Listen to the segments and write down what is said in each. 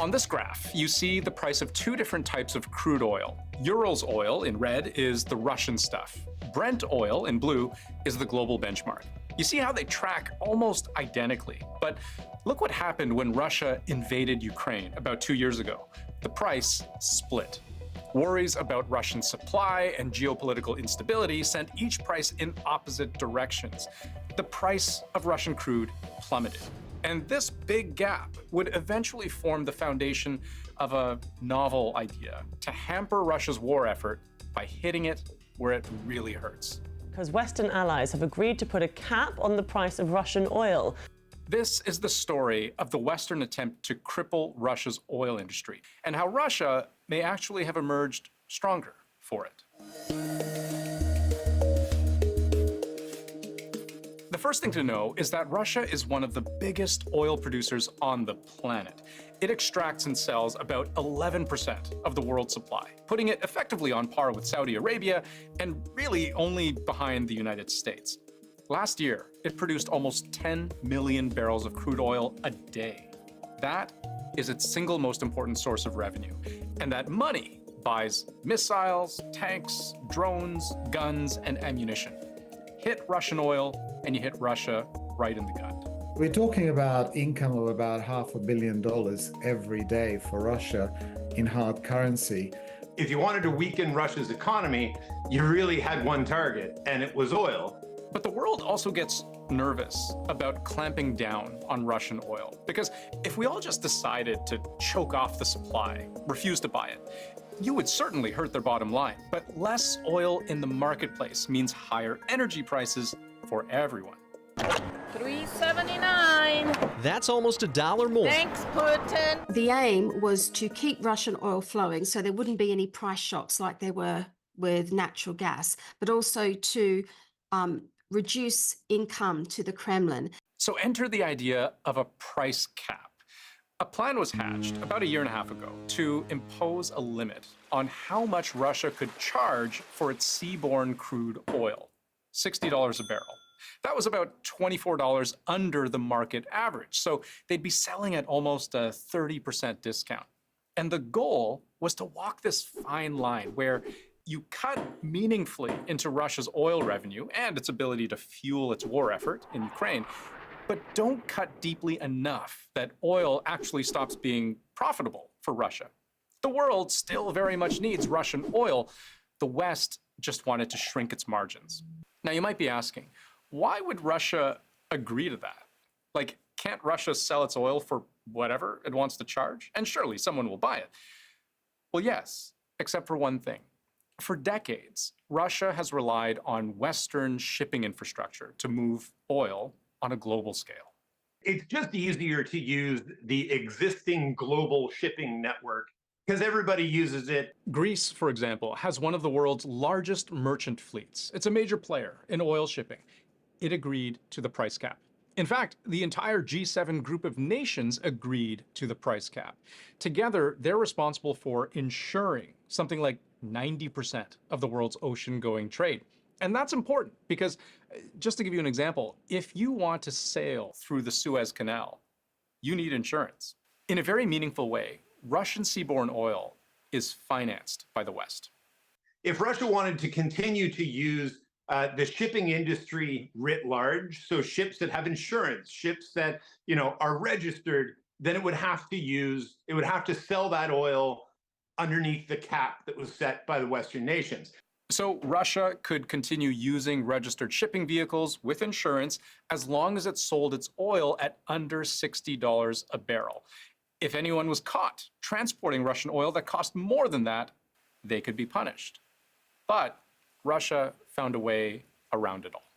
On this graph, you see the price of two different types of crude oil. Urals oil in red is the Russian stuff. Brent oil in blue is the global benchmark. You see how they track almost identically. But look what happened when Russia invaded Ukraine about 2 years ago. The price split. Worries about Russian supply and geopolitical instability sent each price in opposite directions. The price of Russian crude plummeted. And this big gap would eventually form the foundation of a novel idea to hamper Russia's war effort by hitting it where it really hurts. Because Western allies have agreed to put a cap on the price of Russian oil. This is the story of the Western attempt to cripple Russia's oil industry and how Russia may actually have emerged stronger for it. The first thing to know is that Russia is one of the biggest oil producers on the planet. It extracts and sells about 11% of the world's supply, putting it effectively on par with Saudi Arabia and really only behind the United States. Last year, it produced almost 10 million barrels of crude oil a day. That is its single most important source of revenue. And that money buys missiles, tanks, drones, guns, and ammunition. Hit Russian oil, and you hit Russia right in the gut. We're talking about income of about $500 million every day for Russia in hard currency. If you wanted to weaken Russia's economy, you really had one target, and it was oil. But the world also gets nervous about clamping down on Russian oil. Because if we all just decided to choke off the supply, refuse to buy it, you would certainly hurt their bottom line. But less oil in the marketplace means higher energy prices for everyone. $3.79. That's almost $1 more. Thanks, Putin. The aim was to keep Russian oil flowing so there wouldn't be any price shocks like there were with natural gas, but also to reduce income to the Kremlin. So enter the idea of a price cap. A plan was hatched about 1.5 years ago to impose a limit on how much Russia could charge for its seaborne crude oil, $60 a barrel. That was about $24 under the market average, so they'd be selling at almost a 30% discount. And the goal was to walk this fine line where you cut meaningfully into Russia's oil revenue and its ability to fuel its war effort in Ukraine, but don't cut deeply enough that oil actually stops being profitable for Russia. The world still very much needs Russian oil. The West just wanted to shrink its margins. Now, you might be asking, why would Russia agree to that? Like, can't Russia sell its oil for whatever it wants to charge? And surely someone will buy it. Well, yes, except for one thing. For decades, Russia has relied on Western shipping infrastructure to move oil on a global scale. It's just easier to use the existing global shipping network because everybody uses it. Greece, for example, has one of the world's largest merchant fleets. It's a major player in oil shipping. It agreed to the price cap. In fact, the entire G7 group of nations agreed to the price cap. Together, they're responsible for ensuring something like 90% of the world's ocean-going trade. And that's important because, just to give you an example, if you want to sail through the Suez Canal, you need insurance. In a very meaningful way, Russian seaborne oil is financed by the West. If Russia wanted to continue to use the shipping industry writ large, so ships that have insurance, ships that are registered, then it would have to sell that oil underneath the cap that was set by the Western nations. So Russia could continue using registered shipping vehicles with insurance as long as it sold its oil at under $60 a barrel. If anyone was caught transporting Russian oil that cost more than that, they could be punished. But Russia found a way around it all.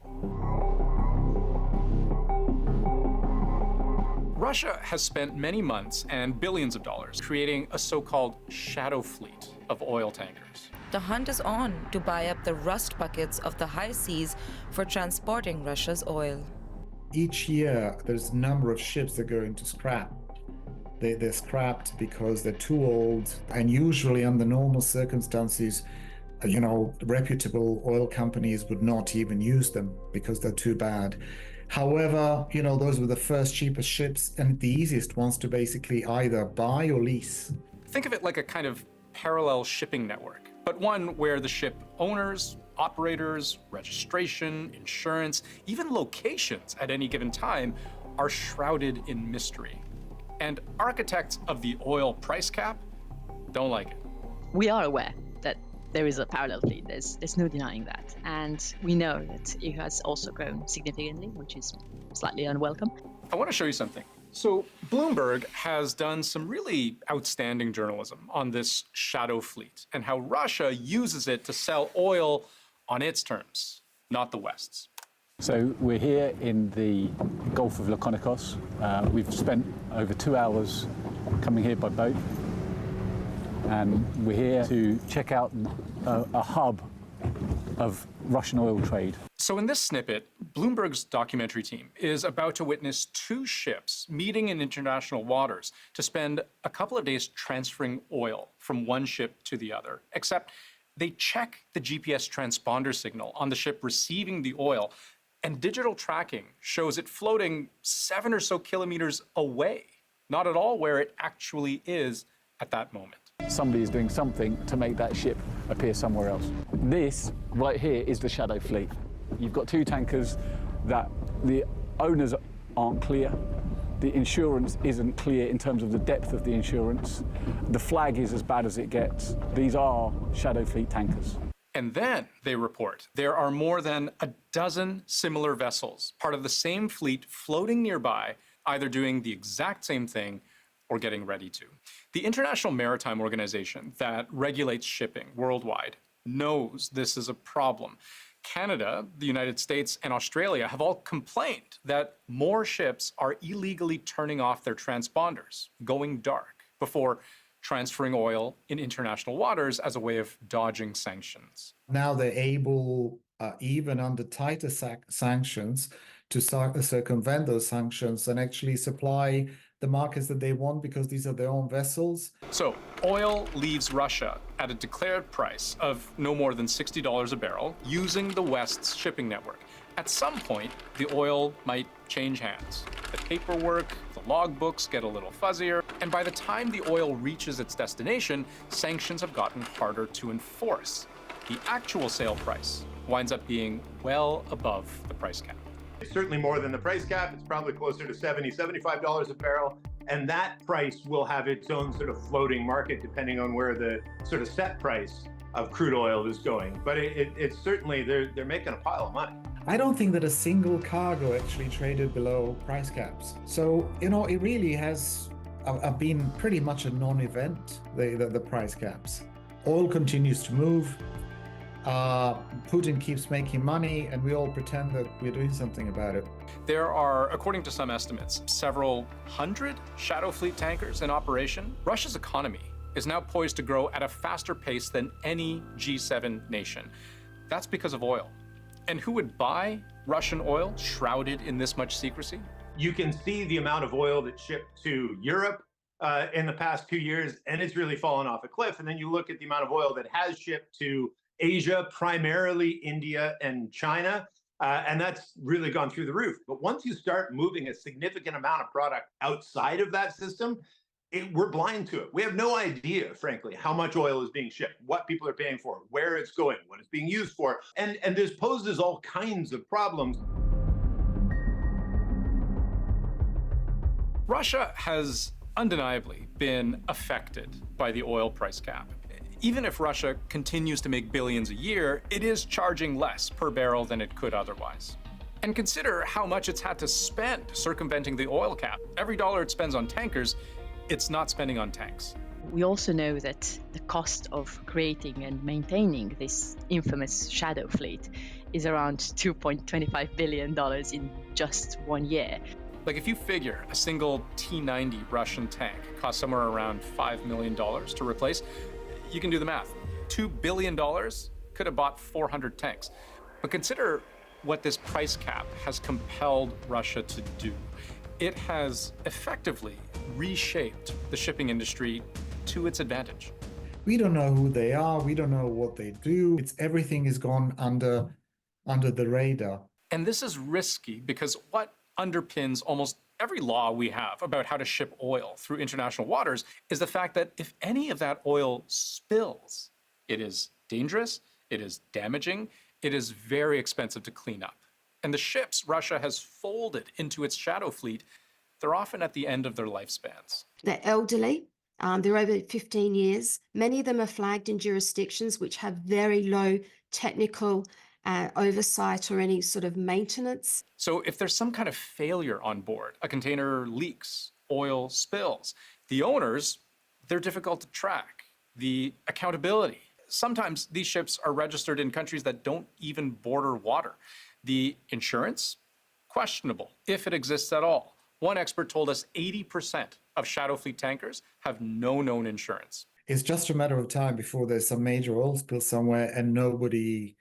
Russia has spent many months and billions of dollars creating a so-called shadow fleet of oil tankers. The hunt is on to buy up the rust buckets of the high seas for transporting Russia's oil. Each year, there's a number of ships that go into scrap. They're scrapped because they're too old, and usually under normal circumstances, reputable oil companies would not even use them because they're too bad. However, those were the first cheapest ships and the easiest ones to basically either buy or lease. Think of it like a kind of parallel shipping network, but one where the ship owners, operators, registration, insurance, even locations at any given time are shrouded in mystery. And architects of the oil price cap don't like it. We are aware that there is a parallel fleet. There's no denying that. And we know that it has also grown significantly, which is slightly unwelcome. I want to show you something. So Bloomberg has done some really outstanding journalism on this shadow fleet and how Russia uses it to sell oil on its terms, not the West's. So we're here in the Gulf of Lakonikos. We've spent over 2 hours coming here by boat. And we're here to check out a hub of Russian oil trade. So in this snippet, Bloomberg's documentary team is about to witness two ships meeting in international waters to spend a couple of days transferring oil from one ship to the other. Except they check the GPS transponder signal on the ship receiving the oil, and digital tracking shows it floating 7 or so kilometers away, not at all where it actually is at that moment. Somebody is doing something to make that ship appear somewhere else. This right here is the shadow fleet. You've got two tankers that the owners aren't clear. The insurance isn't clear in terms of the depth of the insurance. The flag is as bad as it gets. These are shadow fleet tankers. And then they report there are more than a dozen similar vessels, part of the same fleet, floating nearby, either doing the exact same thing or getting ready to. The International Maritime Organization that regulates shipping worldwide knows this is a problem. Canada, the United States, and Australia have all complained that more ships are illegally turning off their transponders, going dark, before transferring oil in international waters as a way of dodging sanctions. Now they're able, even under tighter sanctions, to circumvent those sanctions and actually supply the markets that they want because these are their own vessels. So oil leaves Russia at a declared price of no more than $60 a barrel using the West's shipping network. At some point, the oil might change hands. The paperwork, the logbooks get a little fuzzier, and by the time the oil reaches its destination, sanctions have gotten harder to enforce. The actual sale price winds up being well above the price cap. It's certainly more than the price cap. It's probably closer to $70, $75 a barrel. And that price will have its own sort of floating market depending on where the sort of set price of crude oil is going. But it's certainly, they're making a pile of money. I don't think that a single cargo actually traded below price caps. So, it really has been pretty much a non-event, the price caps. Oil continues to move. Putin keeps making money, and we all pretend that we're doing something about it. There are, according to some estimates, several hundred shadow fleet tankers in operation. Russia's economy is now poised to grow at a faster pace than any G7 nation. That's because of oil. And who would buy Russian oil shrouded in this much secrecy? You can see the amount of oil that shipped to Europe in the past 2 years, and it's really fallen off a cliff. And then you look at the amount of oil that has shipped to Asia, primarily India and China, and that's really gone through the roof. But once you start moving a significant amount of product outside of that system, we're blind to it. We have no idea, frankly, how much oil is being shipped, what people are paying for, where it's going, what it's being used for. And this poses all kinds of problems. Russia has undeniably been affected by the oil price cap. Even if Russia continues to make billions a year, it is charging less per barrel than it could otherwise. And consider how much it's had to spend circumventing the oil cap. Every dollar it spends on tankers, it's not spending on tanks. We also know that the cost of creating and maintaining this infamous shadow fleet is around $2.25 billion in just 1 year. Like if you figure a single T-90 Russian tank costs somewhere around $5 million to replace, you can do the math. $2 billion could have bought 400 tanks. But consider what this price cap has compelled Russia to do. It has effectively reshaped the shipping industry to its advantage. We don't know who they are. We don't know what they do. Everything is gone under the radar. And this is risky because what underpins almost every law we have about how to ship oil through international waters is the fact that if any of that oil spills, it is dangerous, it is damaging, it is very expensive to clean up. And the ships Russia has folded into its shadow fleet, they're often at the end of their lifespans. They're elderly. They're over 15 years. Many of them are flagged in jurisdictions which have very low technical oversight or any sort of maintenance. So if there's some kind of failure on board, a container leaks, oil spills, the owners, they're difficult to track. The accountability. Sometimes these ships are registered in countries that don't even border water. The insurance, questionable, if it exists at all. One expert told us 80% of shadow fleet tankers have no known insurance. It's just a matter of time before there's some major oil spill somewhere and nobody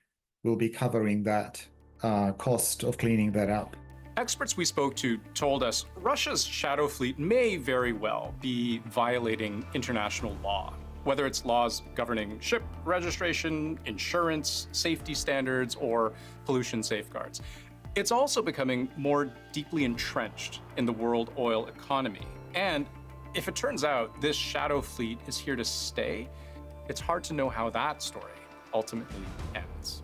will be covering that cost of cleaning that up. Experts we spoke to told us Russia's shadow fleet may very well be violating international law, whether it's laws governing ship registration, insurance, safety standards, or pollution safeguards. It's also becoming more deeply entrenched in the world oil economy. And if it turns out this shadow fleet is here to stay, it's hard to know how that story ultimately ends.